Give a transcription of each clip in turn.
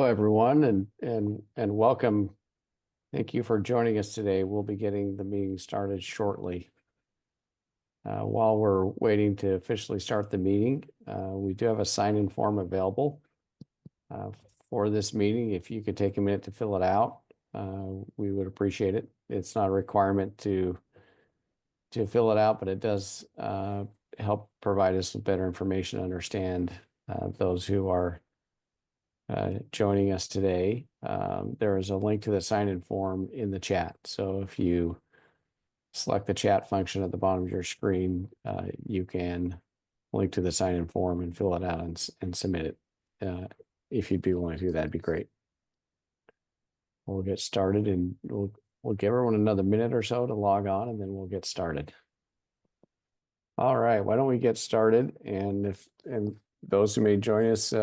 everyone, and welcome. Thank you for joining us today. We'll be getting the meeting started shortly. While we're waiting to officially start the meeting, we do have a sign-in form available for this meeting. If you could take a minute to fill it out, we would appreciate it. It's not a requirement to fill it out, but it does help provide us with better information to understand those who are joining us today. There is a link to the sign-in form in the chat. So if you select the chat function at the bottom of your screen, you can link to the sign-in form and fill it out and submit it. If you'd be willing to do that, that'd be great. We'll get started, and we'll give everyone another minute or so to log on, and then we'll get started. All right, why don't we get started? And those who may join us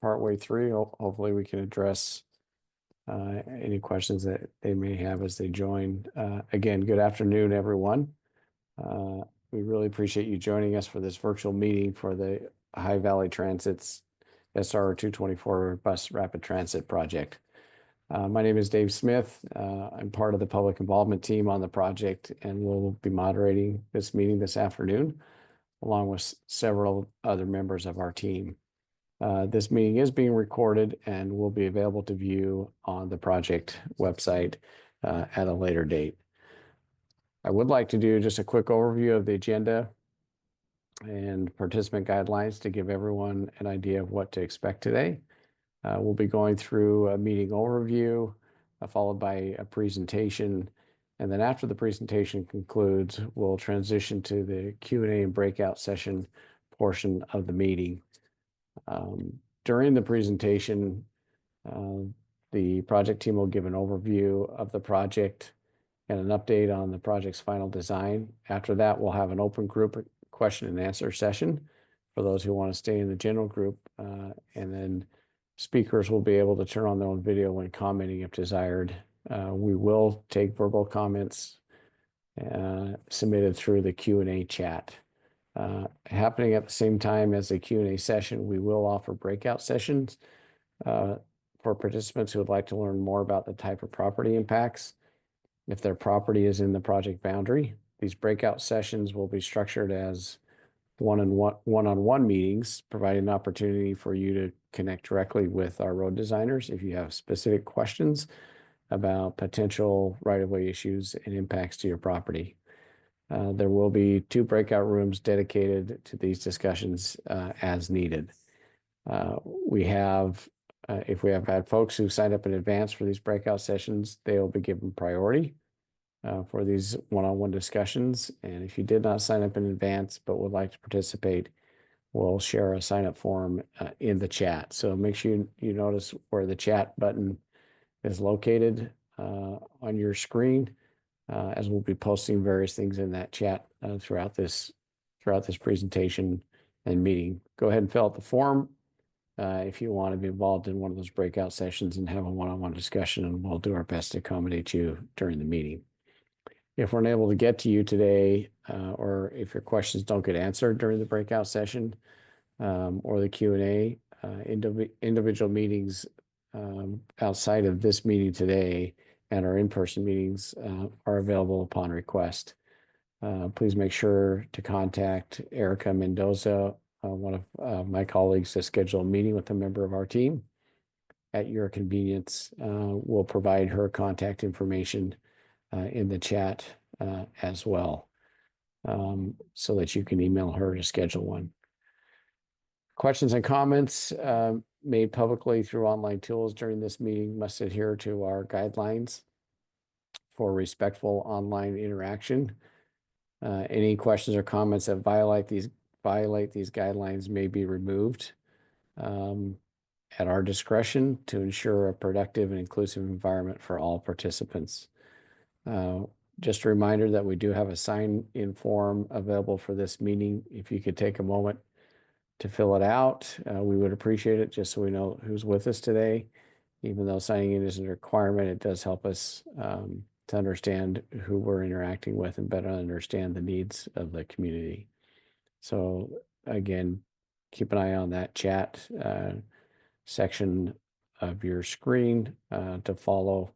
partway through, hopefully we can address any questions that they may have as they join. Again, good afternoon, everyone. We really appreciate you joining us for this virtual meeting for the High Valley Transit's SR-224 Bus Rapid Transit Project. My name is Dave Smith. I'm part of the public involvement team on the project, and we'll be moderating this meeting this afternoon, along with several other members of our team. This meeting is being recorded and will be available to view on the project website at a later date. I would like to do just a quick overview of the agenda and participant guidelines to give everyone an idea of what to expect today. We'll be going through a meeting overview, followed by a presentation. And then after the presentation concludes, we'll transition to the Q&A and breakout session portion of the meeting. During the presentation, the project team will give an overview of the project and an update on the project's final design. After that, we'll have an open group question and answer session for those who want to stay in the general group. And then speakers will be able to turn on their own video when commenting if desired. We will take verbal comments submitted through the Q&A chat. Happening at the same time as the Q&A session, we will offer breakout sessions for participants who would like to learn more about the type of property impacts if their property is in the project boundary. These breakout sessions will be structured as one-on-one meetings, providing an opportunity for you to connect directly with our road designers if you have specific questions about potential right-of-way issues and impacts to your property. There will be 2 breakout rooms dedicated to these discussions as needed. If we have had folks who signed up in advance for these breakout sessions, they will be given priority for these one-on-one discussions. And if you did not sign up in advance but would like to participate, we'll share a sign-up form in the chat. So make sure you notice where the chat button is located on your screen, as we'll be posting various things in that chat throughout this presentation and meeting. Go ahead and fill out the form if you want to be involved in one of those breakout sessions and have a one-on-one discussion, and we'll do our best to accommodate you during the meeting. If we're unable to get to you today, or if your questions don't get answered during the breakout session or the Q&A, individual meetings outside of this meeting today and our in-person meetings are available upon request. Please make sure to contact Erica Mendoza, one of my colleagues, to schedule a meeting with a member of our team at your convenience. We'll provide her contact information in the chat as well, so that you can email her to schedule one. Questions and comments made publicly through online tools during this meeting must adhere to our guidelines for respectful online interaction. Any questions or comments that violate these guidelines may be removed at our discretion to ensure a productive and inclusive environment for all participants. Just a reminder that we do have a sign-in form available for this meeting. If you could take a moment to fill it out, we would appreciate it, just so we know who's with us today. Even though signing in isn't a requirement, it does help us to understand who we're interacting with and better understand the needs of the community. So again, keep an eye on that chat section of your screen to follow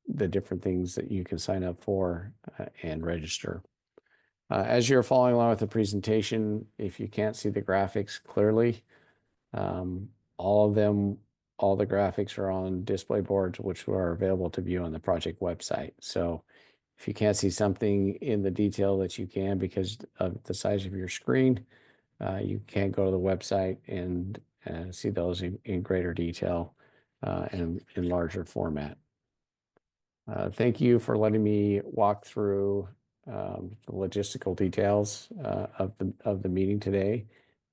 the different things that you can sign up for and register. As you're following along with the presentation, if you can't see the graphics clearly, all the graphics are on display boards, which are available to view on the project website. So if you can't see something in the detail that you can because of the size of your screen, you can go to the website and see those in greater detail and in larger format. Thank you for letting me walk through the logistical details of the meeting today.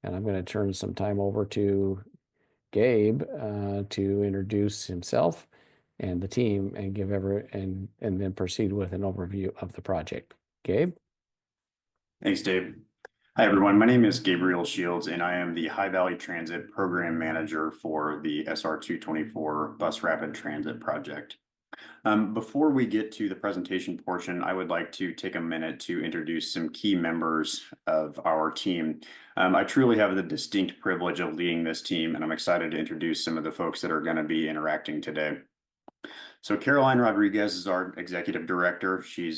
And I'm going to turn some time over to Gabe to introduce himself and the team and and then proceed with an overview of the project. Gabe? Thanks, Dave. Hi, everyone. My name is Gabriel Shields, and I am the High Valley Transit Program Manager for the SR-224 Bus Rapid Transit Project. Before we get to the presentation portion, I would like to take a minute to introduce some key members of our team. I truly have the distinct privilege of leading this team, and I'm excited to introduce some of the folks that are going to be interacting today. So Caroline Rodriguez is our Executive Director. She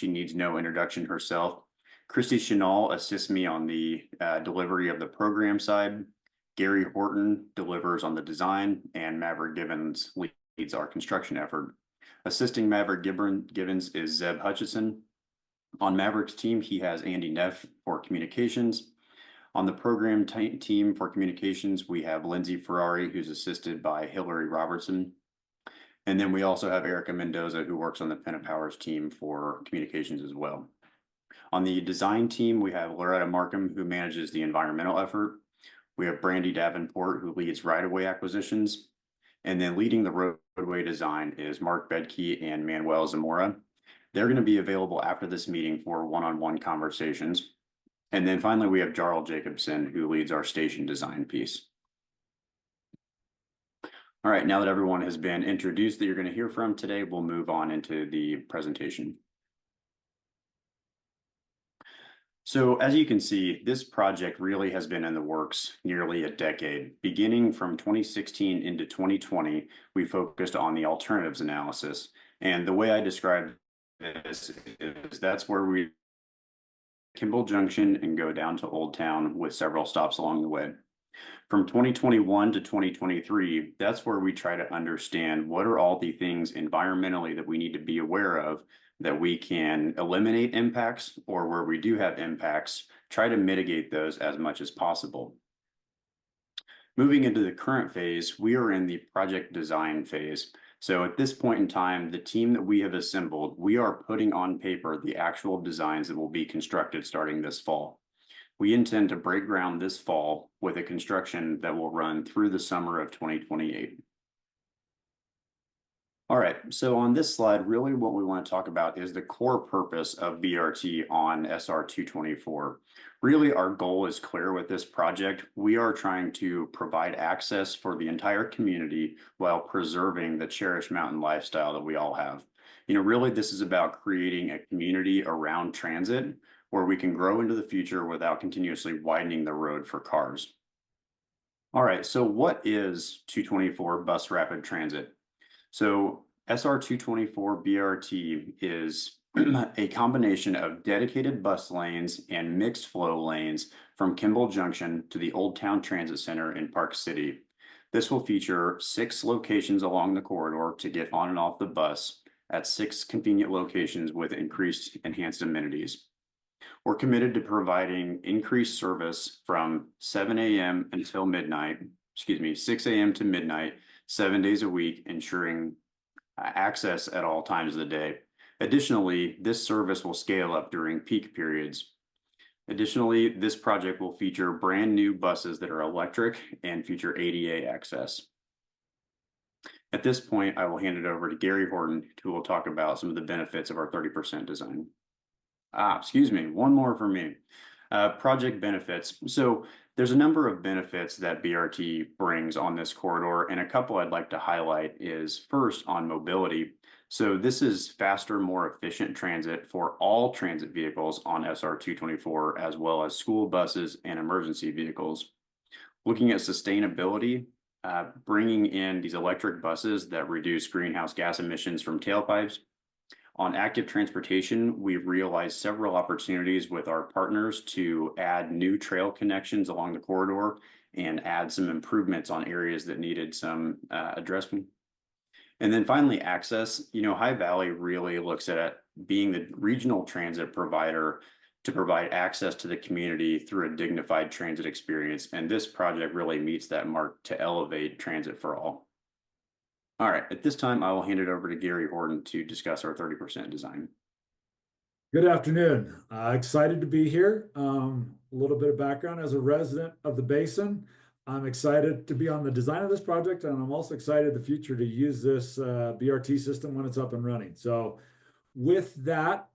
needs no introduction herself. Christy Chenal assists me on the delivery of the program side. Gary Horton delivers on the design, and Maverick Givens leads our construction effort. Assisting Maverick Givens is Zeb Hutchison. On Maverick's team, he has Andy Neff for communications. On the program team for communications, we have Lindsay Ferrari, who's assisted by Hillary Robertson. And then we also have Erica Mendoza, who works on the Penn Powers team for communications as well. On the design team, we have Loretta Markham, who manages the environmental effort. We have Brandy Davenport, who leads right-of-way acquisitions. And then leading the roadway design is Mark Bedke and Manuel Zamora. They're going to be available after this meeting for one-on-one conversations. And then finally, we have Jarl Jacobson, who leads our station design piece. All right, now that everyone has been introduced that you're going to hear from today, we'll move on into the presentation. So as you can see, this project really has been in the works nearly a decade. Beginning from 2016 into 2020, we focused on the alternatives analysis. And the way I describe this is that's where we Kimball Junction and go down to Old Town with several stops along the way. From 2021 to 2023, that's where we try to understand what are all the things environmentally that we need to be aware of that we can eliminate impacts, or where we do have impacts, try to mitigate those as much as possible. Moving into the current phase, we are in the project design phase. So at this point in time, the team that we have assembled, we are putting on paper the actual designs that will be constructed starting this fall. We intend to break ground this fall with a construction that will run through the summer of 2028. All right, so on this slide, really what we want to talk about is the core purpose of BRT on SR-224. Really, our goal is clear with this project. We are trying to provide access for the entire community while preserving the cherished mountain lifestyle that we all have. You know, really, this is about creating a community around transit where we can grow into the future without continuously widening the road for cars. All right, so what is 224 Bus Rapid Transit? So SR-224 BRT is a combination of dedicated bus lanes and mixed flow lanes from Kimball Junction to the Old Town Transit Center in Park City. This will feature 6 locations along the corridor to get on and off the bus at 6 convenient locations with increased enhanced amenities. We're committed to providing increased service from 7 a.m. until midnight, 6 a.m. to midnight, 7 days a week, ensuring access at all times of the day. Additionally, this service will scale up during peak periods. Additionally, this project will feature brand new buses that are electric and feature ADA access. At this point, I will hand it over to Gary Horton, who will talk about some of the benefits of our 30% design. One more for me. Project benefits. So there's a number of benefits that BRT brings on this corridor, and a couple I'd like to highlight is first on mobility. So this is faster, more efficient transit for all transit vehicles on SR-224, as well as school buses and emergency vehicles. Looking at sustainability, bringing in these electric buses that reduce greenhouse gas emissions from tailpipes. On active transportation, we've realized several opportunities with our partners to add new trail connections along the corridor and add some improvements on areas that needed some addressment. And then finally, access. High Valley really looks at being the regional transit provider to provide access to the community through a dignified transit experience. And this project really meets that mark to elevate transit for all. All right, at this time, I will hand it over to Gary Horton to discuss our 30% design. Good afternoon. Excited to be here. A little bit of background as a resident of the basin. I'm excited to be on the design of this project, and I'm also excited in the future to use this BRT system when it's up and running. So with that,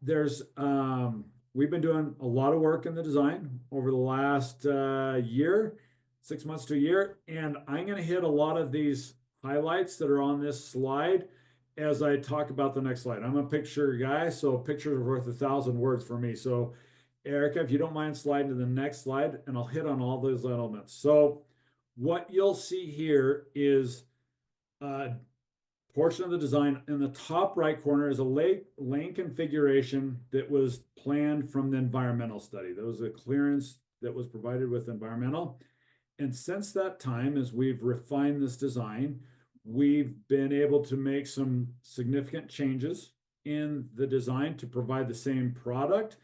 we've been doing a lot of work in the design over the last year, 6 months to a year, and I'm going to hit a lot of these highlights that are on this slide as I talk about the next slide. I'm a picture guy, so pictures are worth 1,000 words for me. So Erica, if you don't mind sliding to the next slide, and I'll hit on all those elements. So what you'll see here is a portion of the design. In the top right corner is a lane configuration that was planned from the environmental study. That was a clearance that was provided with environmental. And since that time, as we've refined this design, we've been able to make some significant changes in the design to provide the same product,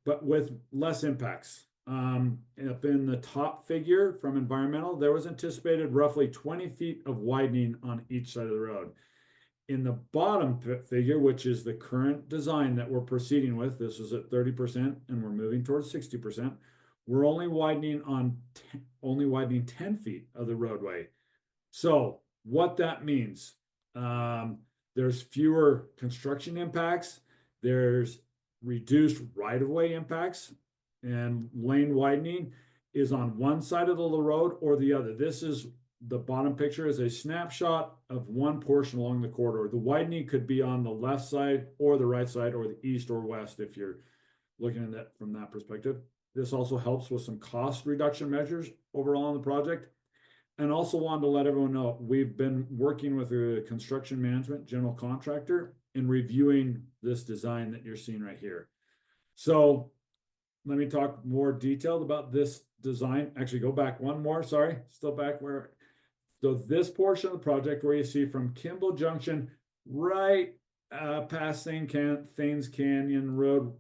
but with less impacts. Up in the top figure from environmental, there was anticipated roughly 20 feet of widening on each side of the road. In the bottom figure, which is the current design that we're proceeding with, this is at 30% and we're moving towards 60%. We're only widening 10 feet of the roadway. So what that means, there's fewer construction impacts, there's reduced right-of-way impacts, and lane widening is on one side of the road or the other. This is the bottom picture is a snapshot of one portion along the corridor. The widening could be on the left side or the right side or the east or west if you're looking at that from that perspective. This also helps with some cost reduction measures overall on the project. And also wanted to let everyone know, we've been working with a construction management general contractor in reviewing this design that you're seeing right here. So let me talk more detailed about this design. Actually, go back one more, sorry, still back where. So this portion of the project where you see from Kimball Junction right past Thanes Canyon Road,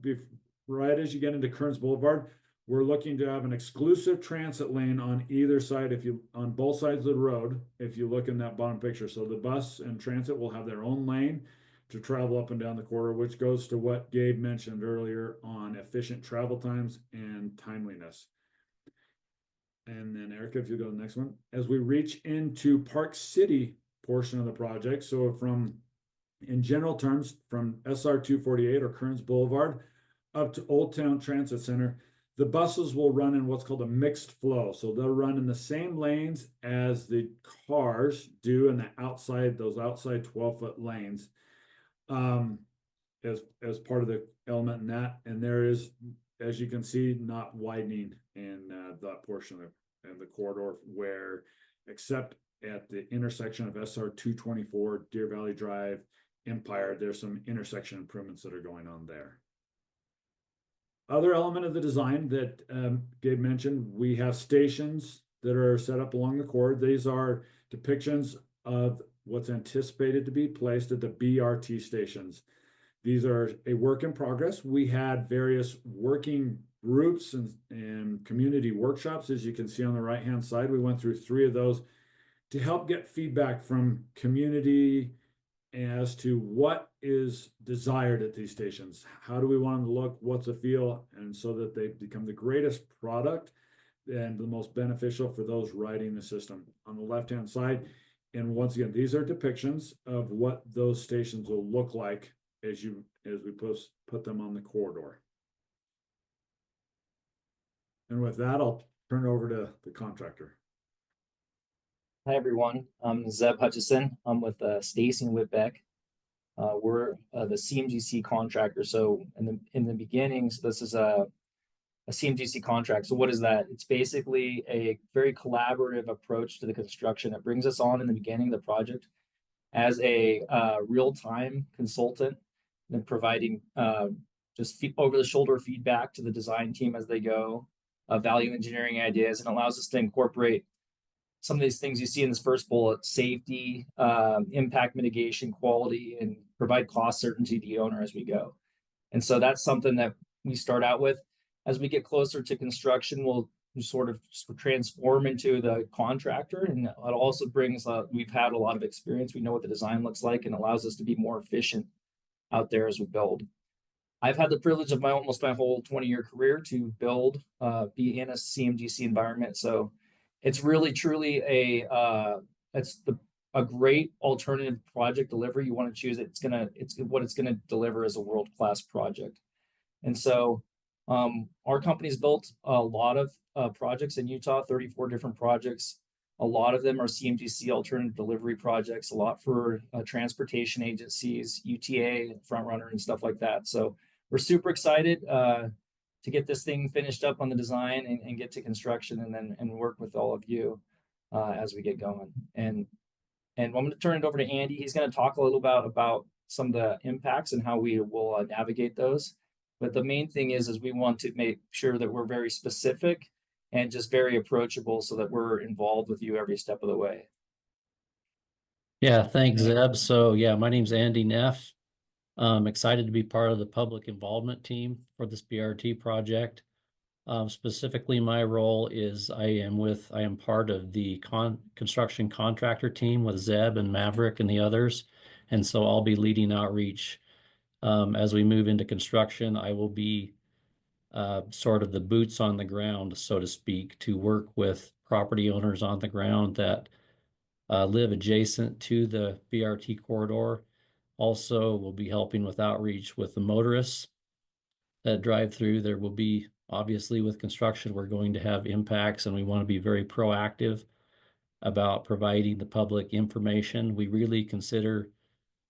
right as you get into Kearns Boulevard, we're looking to have an exclusive transit lane on either side, on both sides of the road, if you look in that bottom picture. So the bus and transit will have their own lane to travel up and down the corridor, which goes to what Gabe mentioned earlier on efficient travel times and timeliness. And then Erica, if you go to the next one. As we reach into Park City portion of the project, so in general terms, from SR-248 or Kearns Boulevard up to Old Town Transit Center, the buses will run in what's called a mixed flow. So they'll run in the same lanes as the cars do in those outside 12-foot lanes as part of the element in that. And there is, as you can see, not widening in that portion of the corridor where, except at the intersection of SR-224, Deer Valley Drive, Empire, there's some intersection improvements that are going on there. Other element of the design that Gabe mentioned, we have stations that are set up along the corridor. These are depictions of what's anticipated to be placed at the BRT stations. These are a work in progress. We had various working groups and community workshops, as you can see on the right-hand side. We went through 3 of those to help get feedback from community as to what is desired at these stations. How do we want them to look? What's the feel? And so that they become the greatest product and the most beneficial for those riding the system. On the left-hand side, and once again, these are depictions of what those stations will look like as we put them on the corridor. And with that, I'll turn it over to the contractor. Hi, everyone. I'm Zeb Hutchison. I'm with Stacy and Whitbeck. We're the CMGC contractor. So in the beginning, so this is a CMGC contract. So what is that? It's basically a very collaborative approach to the construction. It brings us on in the beginning of the project as a real-time consultant and providing just over-the-shoulder feedback to the design team as they go, value engineering ideas, and allows us to incorporate some of these things you see in this first bullet: safety, impact mitigation, quality, and provide cost certainty to the owner as we go. And so that's something that we start out with. As we get closer to construction, we'll sort of transform into the contractor, and it also brings we've had a lot of experience. We know what the design looks like, and allows us to be more efficient out there as we build. I've had the privilege of almost my whole 20-year career to build, be in a CMGC environment. So it's really truly a great alternative project delivery. You want to choose it. It's what it's gonna deliver is a world-class project. And so our company's built a lot of projects in Utah, 34 different projects. A lot of them are CMGC alternative delivery projects, a lot for transportation agencies, UTA, Front Runner, and stuff like that. So we're super excited to get this thing finished up on the design and get to construction, and work with all of you as we get going. And I'm going to turn it over to Andy. He's going to talk a little about some of the impacts and how we will navigate those. But the main thing is we want to make sure that we're very specific and just very approachable so that we're involved with you every step of the way. Yeah, thanks, Zeb. So yeah, my name's Andy Neff. I'm excited to be part of the public involvement team for this BRT project. Specifically, my role is I am part of the construction contractor team with Zeb and Maverick and the others. And so I'll be leading outreach. As we move into construction, I will be sort of the boots on the ground, so to speak, to work with property owners on the ground that live adjacent to the BRT corridor. Also, we'll be helping with outreach with the motorists that drive through. There will be, obviously, with construction, we're going to have impacts, and we want to be very proactive about providing the public information. We really consider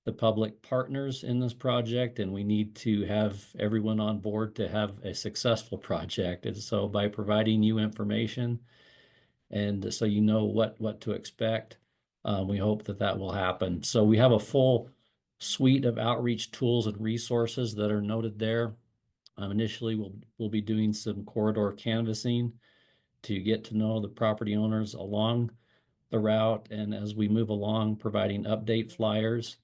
the public partners in this project, and we need to have everyone on board to have a successful project. And so by providing you information, and so you know what to expect, we hope that will happen. So we have a full suite of outreach tools and resources that are noted there. Initially, we'll be doing some corridor canvassing to get to know the property owners along the route, and as we move along, providing update flyers.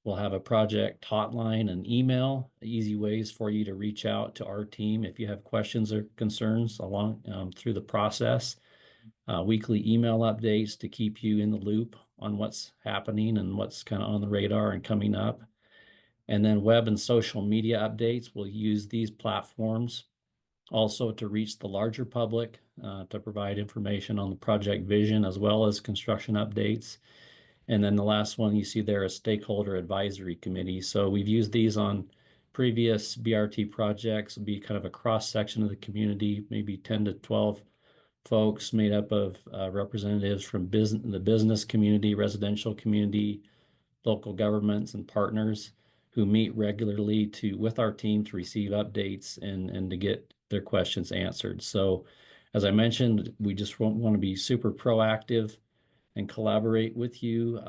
We'll have a project hotline and email, easy ways for you to reach out to our team if you have questions or concerns along through the process. Weekly email updates to keep you in the loop on what's happening and what's kind of on the radar and coming up. And then web and social media updates. We'll use these platforms also to reach the larger public, to provide information on the project vision as well as construction updates. And then the last one you see there is stakeholder advisory committee. So we've used these on previous BRT projects. It'll be kind of a cross section of the community, maybe 10 to 12 folks made up of representatives from the business community, residential community, local governments, and partners who meet regularly with our team to receive updates and to get their questions answered. So as I mentioned, we just want to be super proactive and collaborate with you.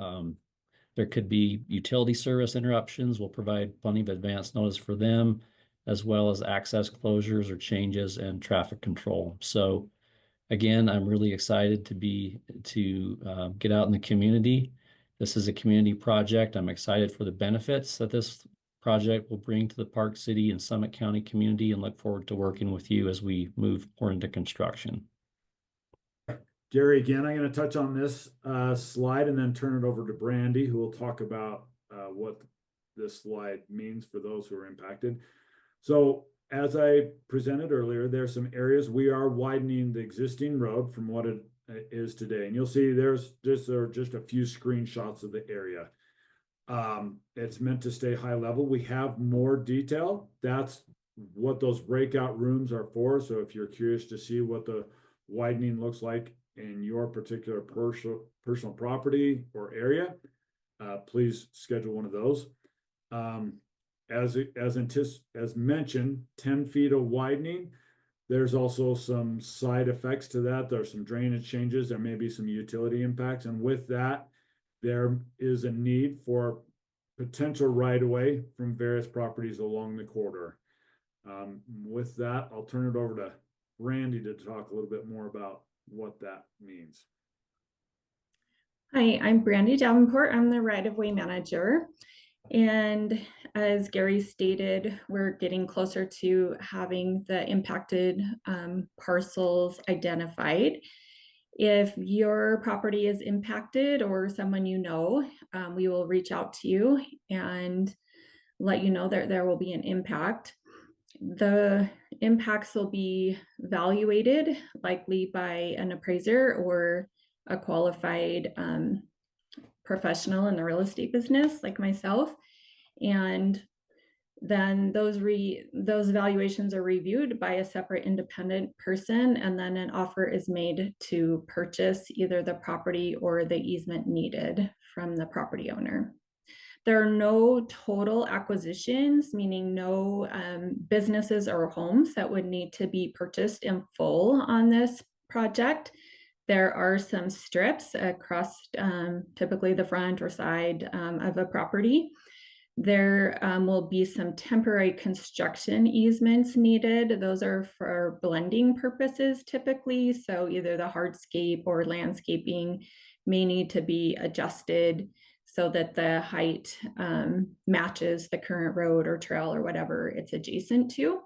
There could be utility service interruptions. We'll provide plenty of advance notice for them, as well as access closures or changes and traffic control. So again, I'm really excited to get out in the community. This is a community project. I'm excited for the benefits that this project will bring to the Park City and Summit County community, and look forward to working with you as we move more into construction. Gary, again, I'm going to touch on this slide and then turn it over to Brandy, who will talk about what this slide means for those who are impacted. So as I presented earlier, there are some areas we are widening the existing road from what it is today. And you'll see there are just a few screenshots of the area. It's meant to stay high level. We have more detail. That's what those breakout rooms are for. So if you're curious to see what the widening looks like in your particular personal property or area, please schedule one of those. As mentioned, 10 feet of widening. There's also some side effects to that. There's some drainage changes. There may be some utility impacts. And with that, there is a need for potential right-of-way from various properties along the corridor. With that, I'll turn it over to Randy to talk a little bit more about what that means. Hi, I'm Brandy Davenport. I'm the right-of-way manager. And as Gary stated, we're getting closer to having the impacted parcels identified. If your property is impacted or someone you know, we will reach out to you and let you know that there will be an impact. The impacts will be evaluated likely by an appraiser or a qualified professional in the real estate business like myself. And then those evaluations are reviewed by a separate independent person, and then an offer is made to purchase either the property or the easement needed from the property owner. There are no total acquisitions, meaning no businesses or homes that would need to be purchased in full on this project. There are some strips across typically the front or side of a property. There will be some temporary construction easements needed. Those are for blending purposes typically. So either the hardscape or landscaping may need to be adjusted so that the height matches the current road or trail or whatever it's adjacent to.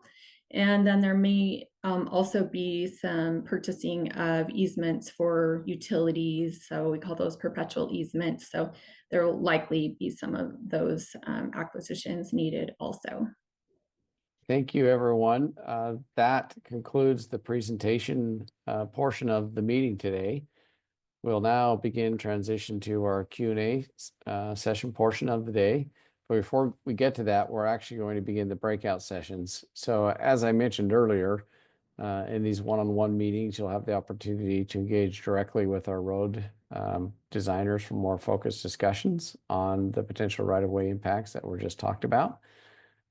And then there may also be some purchasing of easements for utilities. So we call those perpetual easements. So there will likely be some of those acquisitions needed also. Thank you, everyone. That concludes the presentation portion of the meeting today. We'll now begin transition to our Q&A session portion of the day. But before we get to that, we're actually going to begin the breakout sessions. So as I mentioned earlier, in these one-on-one meetings, you'll have the opportunity to engage directly with our road designers for more focused discussions on the potential right-of-way impacts that were just talked about.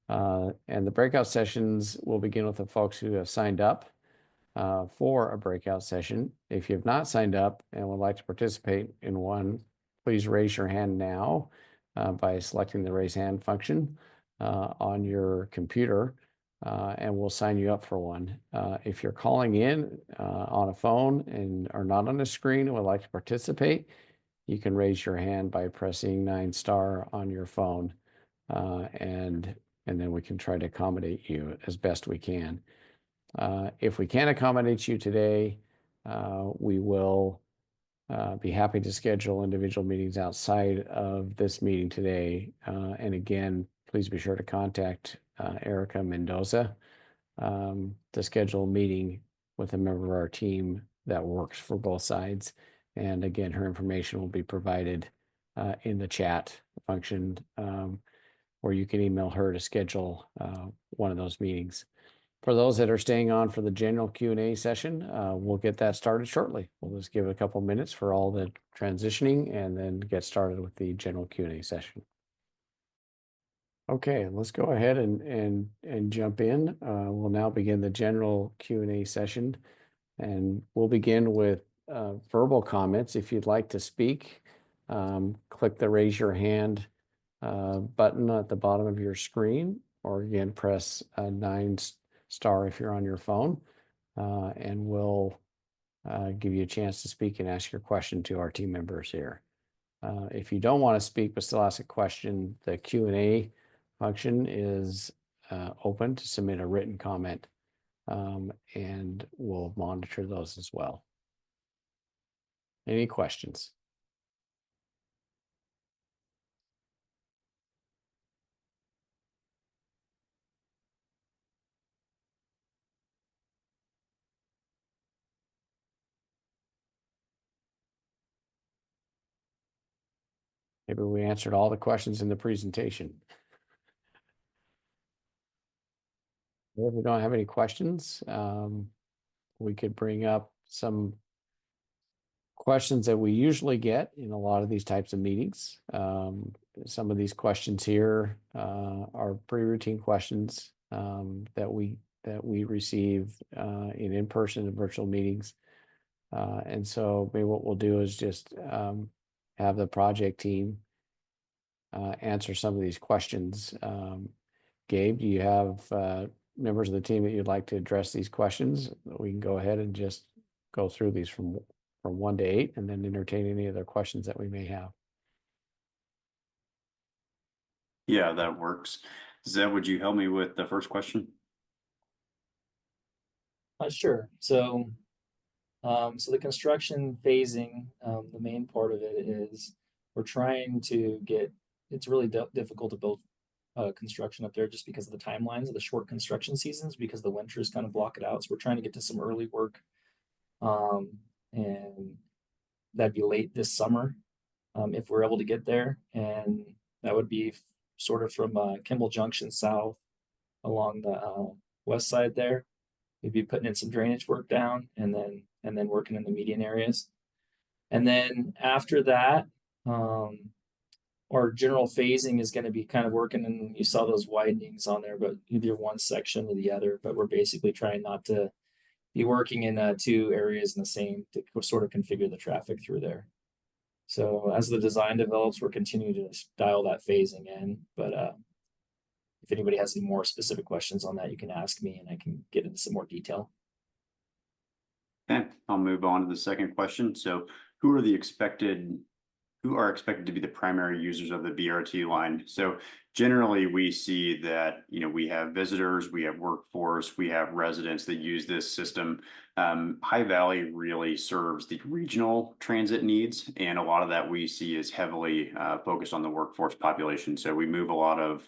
And the breakout sessions will begin with the folks who have signed up for a breakout session. If you have not signed up and would like to participate in one, please raise your hand now by selecting the raise hand function on your computer, and we'll sign you up for one. If you're calling in on a phone and are not on the screen and would like to participate, you can raise your hand by pressing 9* on your phone, and then we can try to accommodate you as best we can. If we can't accommodate you today, we will be happy to schedule individual meetings outside of this meeting today. And again, please be sure to contact Erica Mendoza to schedule a meeting with a member of our team that works for both sides. And again, her information will be provided in the chat function, or you can email her to schedule one of those meetings. For those that are staying on for the general Q&A session, we'll get that started shortly. We'll just give it a couple minutes for all the transitioning and then get started with the general Q&A session. Okay, let's go ahead and jump in. We'll now begin the general Q&A session, and we'll begin with verbal comments. If you'd like to speak, click the raise your hand button at the bottom of your screen, or again, press 9* if you're on your phone, and we'll give you a chance to speak and ask your question to our team members here. If you don't want to speak but still ask a question, the Q&A function is open to submit a written comment, and we'll monitor those as well. Any questions? Maybe we answered all the questions in the presentation. If we don't have any questions, we could bring up some questions that we usually get in a lot of these types of meetings. Some of these questions here are pretty routine questions that we that we receive in-person and virtual meetings. And so maybe what we'll do is just have the project team answer some of these questions. Gabe, do you have members of the team that you'd like to address these questions? We can go ahead and just go through these from 1 to 8 and then entertain any other questions that we may have. Yeah, that works. Zeb, would you help me with the first question? Sure. So the construction phasing, the main part of it is we're trying to get, it's really difficult to build construction up there just because of the timelines of the short construction seasons, because the winters kind of block it out. So we're trying to get to some early work. And that'd be late this summer if we're able to get there. And that would be sort of from Kimball Junction south along the west side there. We'd be putting in some drainage work down and then working in the median areas. And then after that, our general phasing is going to be kind of working, and you saw those widenings on there, but either one section or the other. But we're basically trying not to be working in 2 areas in the same to sort of configure the traffic through there. So as the design develops, we're continuing to dial that phasing in. But if anybody has any more specific questions on that, you can ask me and I can get into some more detail. Okay, I'll move on to the second question. So who are expected to be the primary users of the BRT line? So generally we see that, we have visitors, we have workforce, we have residents that use this system. High Valley really serves the regional transit needs, and a lot of that we see is heavily focused on the workforce population. So we move a lot of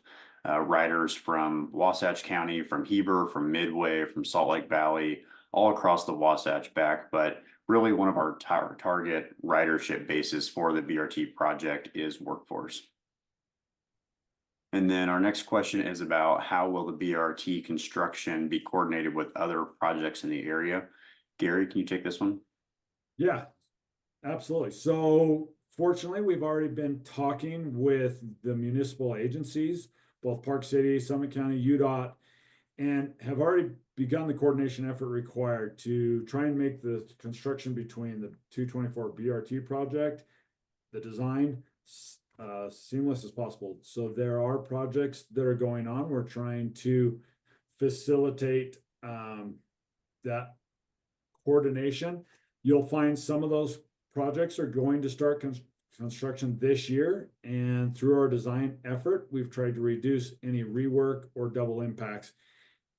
riders from Wasatch County, from Heber, from Midway, from Salt Lake Valley, all across the Wasatch back. But really one of our target ridership bases for the BRT project is workforce. And then our next question is about how will the BRT construction be coordinated with other projects in the area? Gary, can you take this one? Yeah, absolutely. So fortunately, we've already been talking with the municipal agencies, both Park City, Summit County, UDOT, and have already begun the coordination effort required to try and make the construction between the 224 BRT project, the design, seamless as possible. So there are projects that are going on. We're trying to facilitate that coordination. You'll find some of those projects are going to start construction this year, and through our design effort, we've tried to reduce any rework or double impacts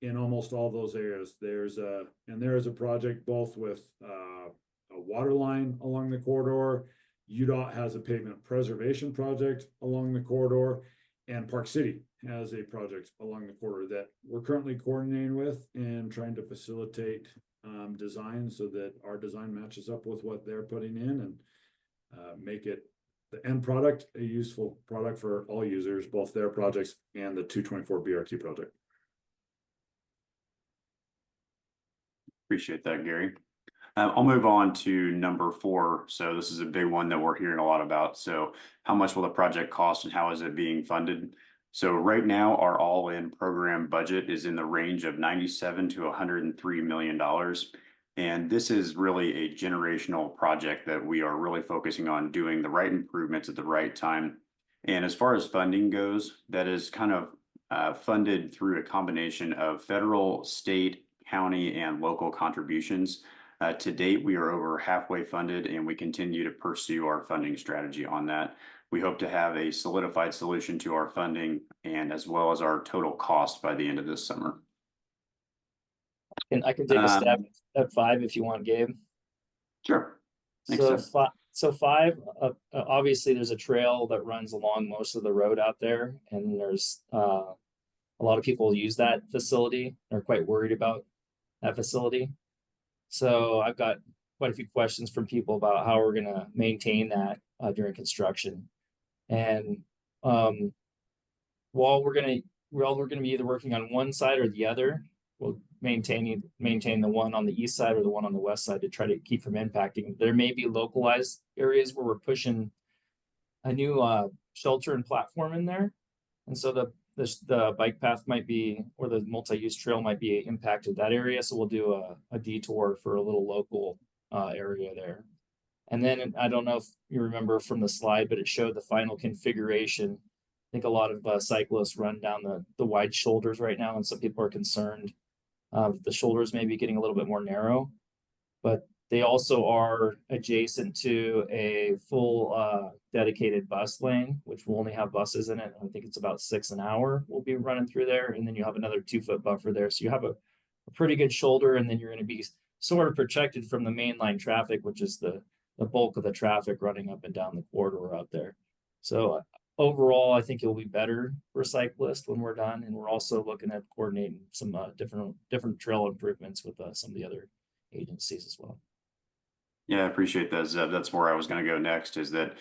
in almost all those areas. There is a project both with a water line along the corridor. UDOT has a pavement preservation project along the corridor, and Park City has a project along the corridor that we're currently coordinating with and trying to facilitate design so that our design matches up with what they're putting in, and make it the end product a useful product for all users, both their projects and the 224 BRT project. Appreciate that, Gary. I'll move on to number 4. So this is a big one that we're hearing a lot about. So how much will the project cost and how is it being funded? So right now our all-in program budget is in the range of $97 to $103 million. And this is really a generational project that we are really focusing on doing the right improvements at the right time. And as far as funding goes, that is kind of funded through a combination of federal, state, county, and local contributions. To date, we are over halfway funded, and we continue to pursue our funding strategy on that. We hope to have a solidified solution to our funding and as well as our total cost by the end of this summer. And I can take a stab at 5 if you want, Gabe. Sure. So 5, obviously there's a trail that runs along most of the road out there, and there's a lot of people use that facility. They're quite worried about that facility. So I've got quite a few questions from people about how we're going to maintain that during construction. And while we're going to be either working on one side or the other, we'll maintain the one on the east side or the one on the west side to try to keep from impacting. There may be localized areas where we're pushing a new shelter and platform in there. And so the bike path might be, or the multi-use trail might be impacted that area. So we'll do a detour for a little local area there. And then I don't know if you remember from the slide, but it showed the final configuration. I think a lot of cyclists run down the wide shoulders right now, and some people are concerned the shoulders may be getting a little bit more narrow, but they also are adjacent to a full dedicated bus lane, which will only have buses in it. I think it's about 6 an hour will be running through there. And then you have another 2-foot buffer there. So you have a pretty good shoulder, and then you're going to be sort of protected from the mainline traffic, which is the bulk of the traffic running up and down the corridor out there. So overall, I think it will be better for cyclists when we're done. And we're also looking at coordinating some different trail improvements with some of the other agencies as well. Yeah, I appreciate that, Zeb. That's where I was going to go next, is that,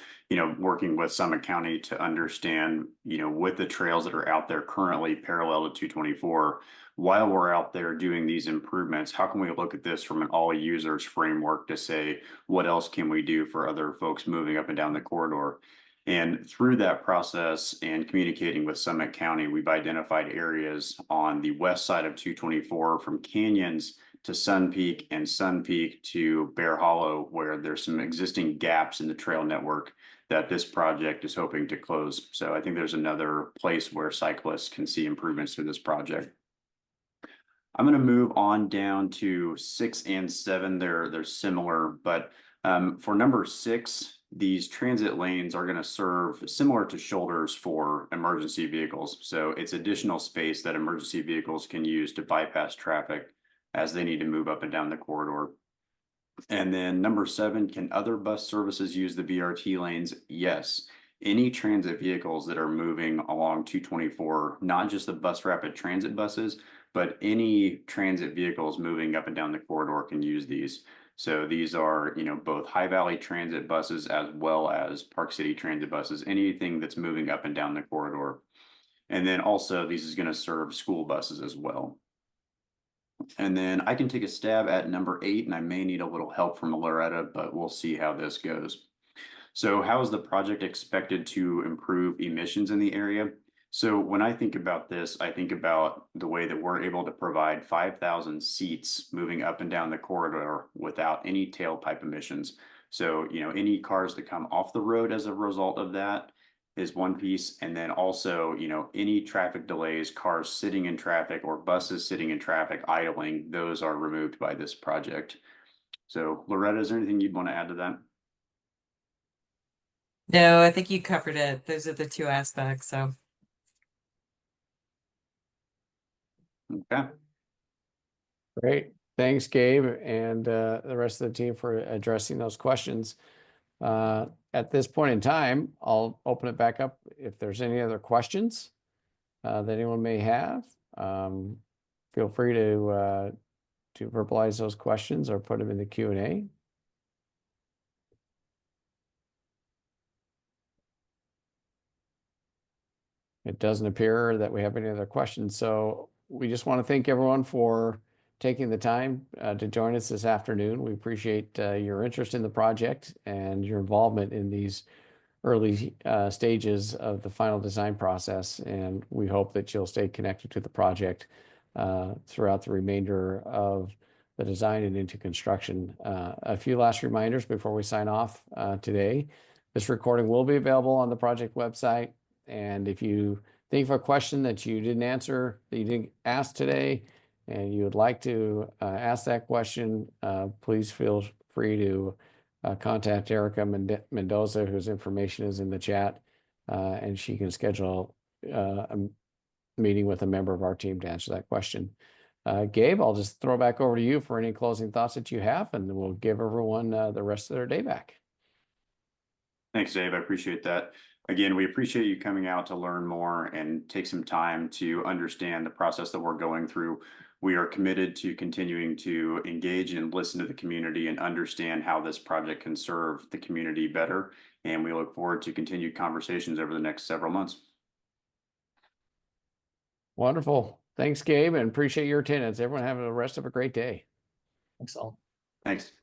working with Summit County to understand, with the trails that are out there currently parallel to 224, while we're out there doing these improvements, how can we look at this from an all users framework to say, what else can we do for other folks moving up and down the corridor? And through that process and communicating with Summit County, we've identified areas on the west side of 224 from Canyons to Sun Peak and Sun Peak to Bear Hollow, where there's some existing gaps in the trail network that this project is hoping to close. So I think there's another place where cyclists can see improvements through this project. I'm going to move on down to 6 and 7. They're similar, but for number 6, these transit lanes are going to serve similar to shoulders for emergency vehicles. So it's additional space that emergency vehicles can use to bypass traffic as they need to move up and down the corridor. And then number 7, can other bus services use the BRT lanes? Yes. Any transit vehicles that are moving along 224, not just the bus rapid transit buses, but any transit vehicles moving up and down the corridor can use these. So these are, both High Valley transit buses as well as Park City transit buses, anything that's moving up and down the corridor. And then also this is going to serve school buses as well. And then I can take a stab at number 8, and I may need a little help from Loretta, but we'll see how this goes. So how is the project expected to improve emissions in the area? So when I think about this, I think about the way that we're able to provide 5,000 seats moving up and down the corridor without any tailpipe emissions. So, any cars that come off the road as a result of that is one piece. And then also, any traffic delays, cars sitting in traffic or buses sitting in traffic, idling, those are removed by this project. So Loretta, is there anything you'd want to add to that? No, I think you covered it. Those are the 2 aspects. So. Okay. Great. Thanks, Gabe, and the rest of the team for addressing those questions. At this point in time, I'll open it back up if there's any other questions that anyone may have. Feel free to verbalize those questions or put them in the Q&A. It doesn't appear that we have any other questions, so we just want to thank everyone for taking the time to join us this afternoon. We appreciate your interest in the project and your involvement in these early stages of the final design process. And we hope that you'll stay connected to the project throughout the remainder of the design and into construction. A few last reminders before we sign off today. This recording will be available on the project website. And if you think of a question that you didn't answer, that you didn't ask today, and you would like to ask that question, please feel free to contact Erica Mendoza, whose information is in the chat, and she can schedule a meeting with a member of our team to answer that question. Gabe, I'll just throw it back over to you for any closing thoughts that you have, and then we'll give everyone the rest of their day back. Thanks, Dave. I appreciate that. Again, we appreciate you coming out to learn more and take some time to understand the process that we're going through. We are committed to continuing to engage and listen to the community and understand how this project can serve the community better. And we look forward to continued conversations over the next several months. Wonderful. Thanks, Gabe, and appreciate your attendance. Everyone have the rest of a great day. Thanks all. Thanks.